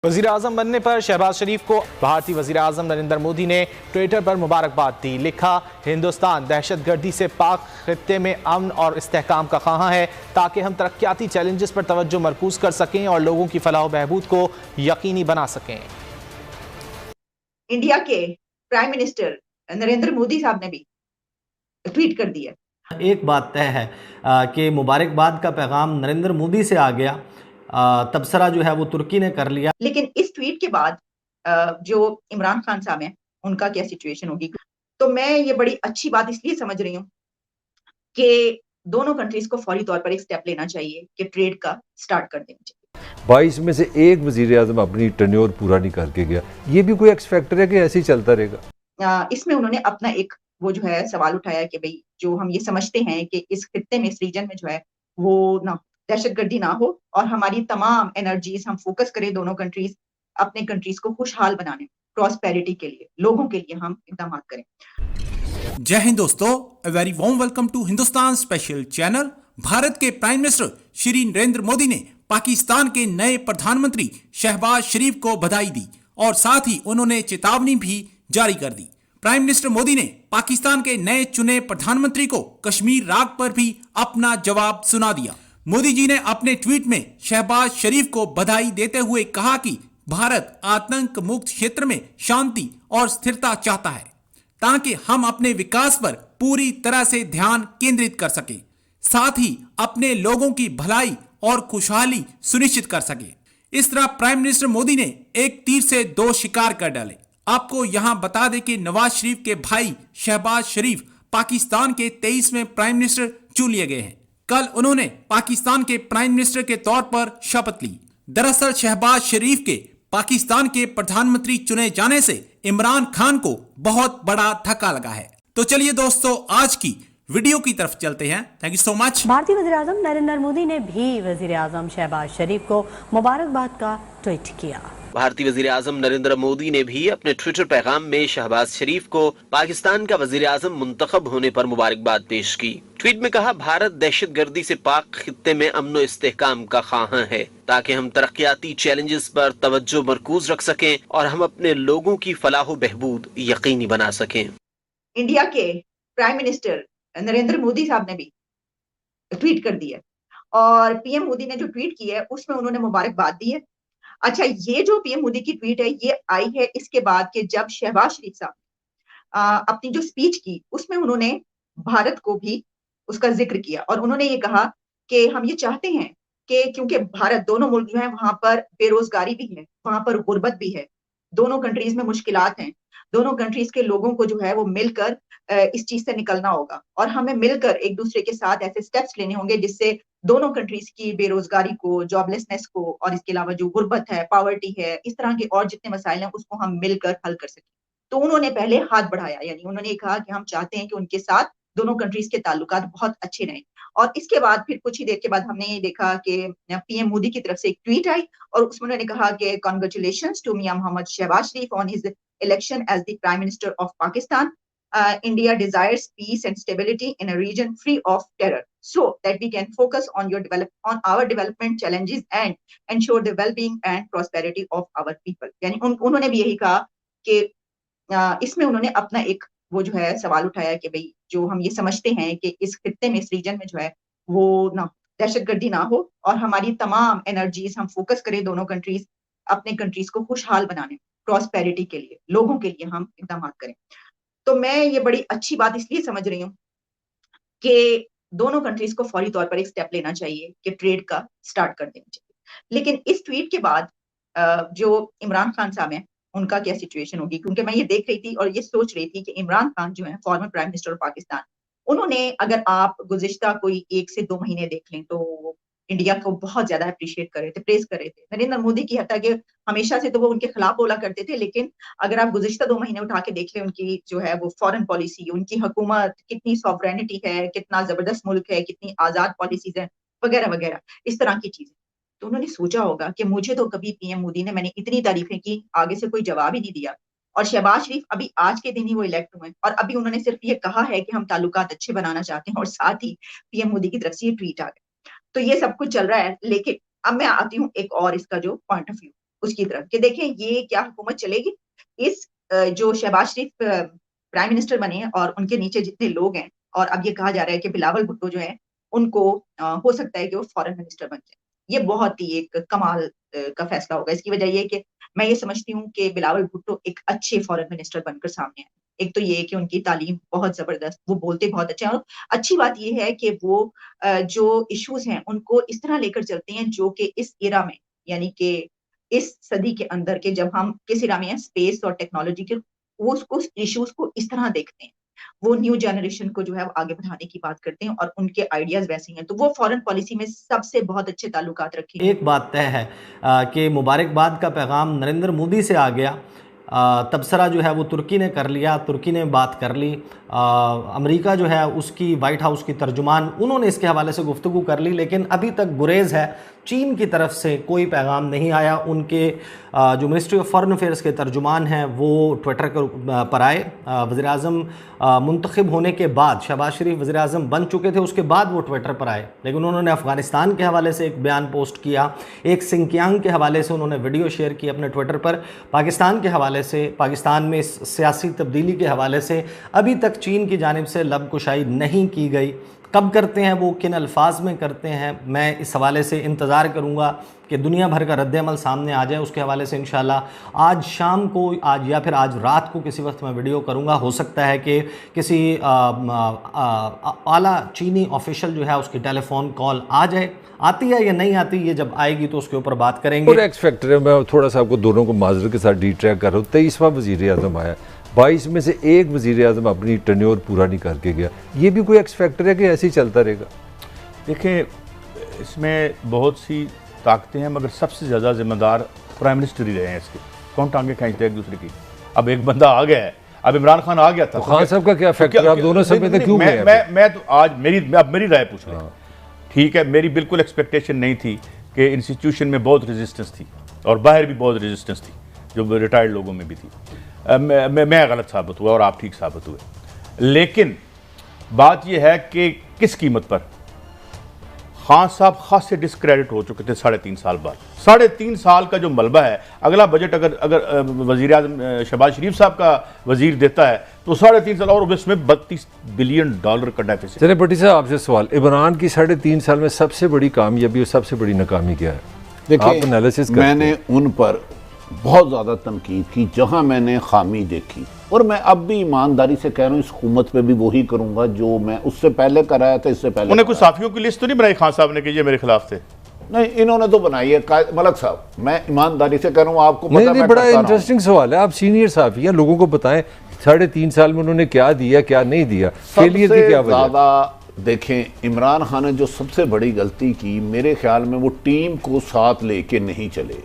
वजीर आजम बनने पर शहबाज शरीफ को भारतीय वजीर आजम नरेंद्र मोदी ने ट्विटर पर मुबारकबाद दी। लिखा, हिंदुस्तान दहशतगर्दी से पाक खित्ते में अमन और इस्तेहकाम का ख्वाह है ताकि हम तरक्याती चैलेंजेस पर तवज्जो मरकूज कर सकें और लोगों की फलाह बहबूद को यकीनी बना सकें। इंडिया के प्राइम मिनिस्टर नरेंद्र मोदी साहब ने भी ट्वीट कर दिया। एक बात तय है कि मुबारकबाद का पैगाम नरेंद्र मोदी से आ गया, तबसरा जो है वो तुर्की ने कर लिया। लेकिन इस ट्वीट के बाद जो इमरान खान साहब हैं उनका क्या सिचुएशन होगी, तो मैं ये बड़ी अच्छी बात इसलिए समझ रही हूँ कि दोनों कंट्रीज को फौरी तौर पर एक स्टेप लेना चाहिए कि ट्रेड का स्टार्ट कर देना चाहिए। 22 में से एक वजीर आजम अपनी टर्न्योर पूरा नहीं करके गया, ये भी कोई एक्स फैक्टर है कि ऐसे ही चलता रहेगा? इसमें उन्होंने अपना एक वो जो है सवाल उठाया कि भाई जो हम ये समझते हैं कि इस खित्ते में, इस रीजन में जो है वो ना दहशतगर्दी ना हो और हमारी तमाम एनर्जीज हम फोकस करें दोनों कंट्रीज अपने कंट्रीज को खुशहाल बनाने, प्रॉस्पेरिटी के लिए, लोगों के लिए हम इकदाम करें। जय हिंद दोस्तों, a very warm welcome to Hindustan special channel. Bharat के प्राइम मिनिस्टर श्री नरेंद्र मोदी ने पाकिस्तान के नए प्रधानमंत्री शहबाज शरीफ को बधाई दी और साथ ही उन्होंने चेतावनी भी जारी कर दी। प्राइम मिनिस्टर मोदी ने पाकिस्तान के नए चुने प्रधानमंत्री को कश्मीर राग पर भी अपना जवाब सुना दिया। मोदी जी ने अपने ट्वीट में शहबाज शरीफ को बधाई देते हुए कहा कि भारत आतंक मुक्त क्षेत्र में शांति और स्थिरता चाहता है ताकि हम अपने विकास पर पूरी तरह से ध्यान केंद्रित कर सके, साथ ही अपने लोगों की भलाई और खुशहाली सुनिश्चित कर सके। इस तरह प्राइम मिनिस्टर मोदी ने एक तीर से दो शिकार कर डाले। आपको यहां बता दें कि नवाज शरीफ के भाई शहबाज शरीफ पाकिस्तान के 23वें प्राइम मिनिस्टर चुन लिए गए हैं। कल उन्होंने पाकिस्तान के प्राइम मिनिस्टर के तौर पर शपथ ली। दरअसल शहबाज शरीफ के पाकिस्तान के प्रधानमंत्री चुने जाने से इमरान खान को बहुत बड़ा धक्का लगा है। तो चलिए दोस्तों, आज की वीडियो की तरफ चलते हैं। Thank you so much. भारतीय वज़ीर आज़म नरेंद्र मोदी ने भी वज़ीर आज़म शहबाज शरीफ को मुबारकबाद का ट्वीट किया। भारतीय वजीर आजम नरेंद्र मोदी ने भी अपने ट्विटर पैगाम में शहबाज शरीफ को पाकिस्तान का वजीर आजम मुंतखब होने पर मुबारकबाद पेश की। ट्वीट में कहा, भारत दहशतगर्दी से पाक खित्ते में अमन और इस्तेहकाम का ख्वाह है ताकि हम तरक्याती चैलेंजेस पर तवज्जो मरकूज रख सकें और हम अपने लोगों की फलाह बहबूद यकीनी बना सकें। इंडिया के प्राइम मिनिस्टर नरेंद्र मोदी साहब ने भी ट्वीट कर दिया और पीएम मोदी ने जो ट्वीट किया है उसमें उन्होंने मुबारकबाद दी है। अच्छा, ये जो पीएम मोदी की ट्वीट है ये आई है इसके बाद कि जब शहबाज शरीफ साहब अपनी जो स्पीच की उसमें उन्होंने भारत को भी उसका जिक्र किया और उन्होंने ये कहा कि हम ये चाहते हैं कि क्योंकि भारत, दोनों मुल्क जो है वहां पर बेरोजगारी भी है, वहां पर गुर्बत भी है, दोनों कंट्रीज में मुश्किलात हैं, दोनों कंट्रीज के लोगों को जो है वो मिलकर इस चीज से निकलना होगा और हमें मिलकर एक दूसरे के साथ ऐसे स्टेप्स लेने होंगे जिससे दोनों कंट्रीज की बेरोजगारी को, जॉबलेसनेस को और इसके अलावा जो गुर्बत है, पॉवर्टी है, इस तरह के और जितने मसाइल हैं उसको हम मिलकर हल कर सकें। तो उन्होंने पहले हाथ बढ़ाया, यानी उन्होंने कहा कि हम चाहते हैं कि उनके साथ दोनों कंट्रीज के ताल्लुकात बहुत अच्छे रहें। और इसके बाद फिर कुछ ही देर के बाद हमने ये देखा कि पीएम मोदी की तरफ से एक ट्वीट आई और उसमें उन्होंने कहा कि congratulations to Mian Muhammad Shehbaz Sharif on his election as the Prime Minister of Pakistan. India desires peace and stability in a region free of terror, so that we can focus on our development challenges and ensure the well-being and prosperity of our people. यानी उन्होंने भी यही कहा कि इसमें उन्होंने अपना एक वो जो है सवाल उठाया कि भाई जो हम ये समझते हैं कि इस खित्ते में, इस रीजन में जो है वो ना दहशतगर्दी ना हो और हमारी तमाम एनर्जीज हम फोकस करें दोनों कंट्रीज अपने कंट्रीज को खुशहाल बनाने, प्रॉस्पेरिटी के लिए, लोगों के लिए हम इकदाम करें। तो मैं ये बड़ी अच्छी बात इसलिए समझ रही हूँ कि दोनों कंट्रीज को फौरी तौर पर एक स्टेप लेना चाहिए कि ट्रेड का स्टार्ट कर देना चाहिए। लेकिन इस ट्वीट के बाद जो इमरान खान साहब हैं उनका क्या सिचुएशन होगी, क्योंकि मैं ये देख रही थी और ये सोच रही थी कि इमरान खान जो है former prime minister of Pakistan, उन्होंने, अगर आप गुज़िश्ता कोई 1 से 2 महीने देख लें तो इंडिया को बहुत ज्यादा अप्रिशिएट कर रहे थे, प्रेज कर रहे थे। नरेंद्र मोदी की हत्या के हमेशा से तो वो उनके खिलाफ बोला करते थे, लेकिन अगर आप गुज़िश्ता 2 महीने उठा के देख लें उनकी जो है वो फॉरेन पॉलिसी, उनकी हुकूमत, कितनी सॉवरेनिटी है, कितना जबरदस्त मुल्क है, कितनी आजाद पॉलिसीज हैं, वगैरह वगैरह, इस तरह की चीजें। तो उन्होंने सोचा होगा कि मुझे तो कभी पीएम मोदी ने, मैंने इतनी तारीफें की, आगे से कोई जवाब ही नहीं दिया और शहबाज शरीफ अभी आज के दिन ही वो इलेक्ट हुए और अभी उन्होंने सिर्फ ये कहा है कि हम ताल्लुकात अच्छे बनाना चाहते हैं और साथ ही पीएम मोदी की तरफ से ये ट्वीट आ गया। तो ये सब कुछ चल रहा है, लेकिन अब मैं आती हूँ एक और इसका जो पॉइंट ऑफ व्यू, उसकी तरफ कि देखें ये क्या हुकूमत चलेगी। इस जो शहबाज शरीफ प्राइम मिनिस्टर बने और उनके नीचे जितने लोग हैं, और अब ये कहा जा रहा है कि बिलावल भुट्टो जो है उनको हो सकता है कि वो फॉरेन मिनिस्टर बन जाए। ये बहुत ही एक कमाल का फैसला होगा। इसकी वजह ये है कि मैं ये समझती हूँ कि बिलावल भुट्टो एक अच्छे फॉरेन मिनिस्टर बनकर सामने आए। एक तो ये है कि उनकी तालीम बहुत जबरदस्त, वो बोलते बहुत अच्छे हैं, और अच्छी बात ये है कि वो जो इश्यूज हैं उनको इस तरह लेकर चलते हैं जो कि इस एरा में, यानी कि इस सदी के अंदर के जब हम किस एरा में हैं स्पेस और टेक्नोलॉजी के, वो उसको इश्यूज को इस तरह देखते हैं। वो न्यू जनरेशन को जो है वो आगे बढ़ाने की बात करते हैं और उनके आइडियाज वैसे हैं, तो वो फॉरेन पॉलिसी में सबसे बहुत अच्छे ताल्लुकात रखेंगे। एक बात तय है कि मुबारकबाद का पैगाम नरेंद्र मोदी से आ गया। तबसरा जो है वो तुर्की ने कर लिया, तुर्की ने बात कर ली। अमेरिका जो है उसकी वाइट हाउस की तर्जुमान उन्होंने इसके हवाले से गुफ्तगू कर ली, लेकिन अभी तक गुरेज है, चीन की तरफ से कोई पैगाम नहीं आया। उनके जो मिनिस्ट्री ऑफ फॉरेन अफेयर्स के तर्जुमान हैं वो ट्विटर पर आए। वज़ीर-ए-आज़म मुंतखब होने के बाद, शहबाज शरीफ वज़ीर-ए-आज़म बन चुके थे, उसके बाद वो ट्विटर पर आए, लेकिन उन्होंने अफ़गानिस्तान के हवाले से एक बयान पोस्ट किया, एक सिंकियांग के हवाले से उन्होंने वीडियो शेयर की अपने ट्विटर पर, पाकिस्तान के हवाले से, पाकिस्तान में सियासी तब्दीली के हवाले से अभी तक चीन की जानिब से लब कुशाई नहीं की गई। कब करते हैं वो, किन अल्फाज में करते हैं, मैं इस हवाले से इंतज़ार करूँगा कि दुनिया भर का रद्द-ए-अमल सामने आ जाए। उसके हवाले से इंशाल्लाह आज शाम को, आज या फिर आज रात को किसी वक्त मैं वीडियो करूँगा। हो सकता है कि किसी आला चीनी ऑफिशियल जो है उसकी टेलीफोन कॉल आ जाए। आती है या नहीं आती, ये जब आएगी तो उसके ऊपर बात करेंगे। और एक्स फैक्टर है, मैं थोड़ा सा आपको दोनों को माजरत के साथ डी ट्रैक कर रहा हूँ। 23वां वज़ीर-ए-आज़म आया, 22 में से एक वज़ीर-ए-आज़म अपनी टेन्योर पूरा नहीं करके गया। ये भी कोई एक्स फैक्टर है कि ऐसे ही चलता रहेगा? देखें, इसमें बहुत सी ताकतें हैं, मगर सबसे ज़्यादा जिम्मेदार प्राइम मिनिस्टर ही रहे हैं इसके। कौन टांगे खींचते हैं एक दूसरे की? अब एक बंदा आ गया है, अब इमरान खान आ गया था, तो खान साहब का क्या फैक्टर, आप दोनों समय तक क्यों गए? मैं तो आज मेरी राय पूछ रहा हूँ, ठीक है। मेरी बिल्कुल एक्सपेक्टेशन नहीं थी कि इंस्टीट्यूशन में बहुत रेजिस्टेंस थी और बाहर भी बहुत रेजिस्टेंस थी, जो रिटायर्ड लोगों में भी थी। मैं गलत साबित हुआ और आप ठीक साबित हुए। लेकिन बात यह है कि किस कीमत पर खान साहब खासे डिस्क्रेडिट हो चुके थे 3.5 साल बाद। 3.5 साल का जो मलबा है, अगला बजट अगर वज़ीर-ए-आज़म शहबाज शरीफ साहब का वजीर देता है तो 3.5 साल और उसमें $32 बिलियन का डेफिसिट। चलिए भट्टी साहब, आपसे सवाल, इमरान की 3.5 साल में सबसे बड़ी कामयाबी और सबसे बड़ी नाकामी क्या है? देखिए, एनालिसिस मैंने उन पर बहुत ज़्यादा तनकीद की जहां मैंने खामी देखी, और मैं अब भी ईमानदारी से कह रहा हूँ इस हुकूमत पे भी वही करूंगा जो मैं उससे पहले कराया था। इससे पहले उन्हें कुछ साफियों की लिस्ट तो नहीं बनाई खान साहब ने कि ये मेरे खिलाफ थे? नहीं, इन्होंने तो बनाई है। मलक साहब, मैं ईमानदारी से कह रहा हूँ, आपको पता नहीं, बड़ा इंटरेस्टिंग सवाल है। आप सीनियर साफी हैं, लोगों को बताएं 3.5 साल में उन्होंने क्या दिया, क्या नहीं दिया, फेलियर की क्या वजह? देखें, इमरान खान ने जो सबसे बड़ी गलती की, मेरे ख्याल में वो टीम को साथ लेके नहीं चले।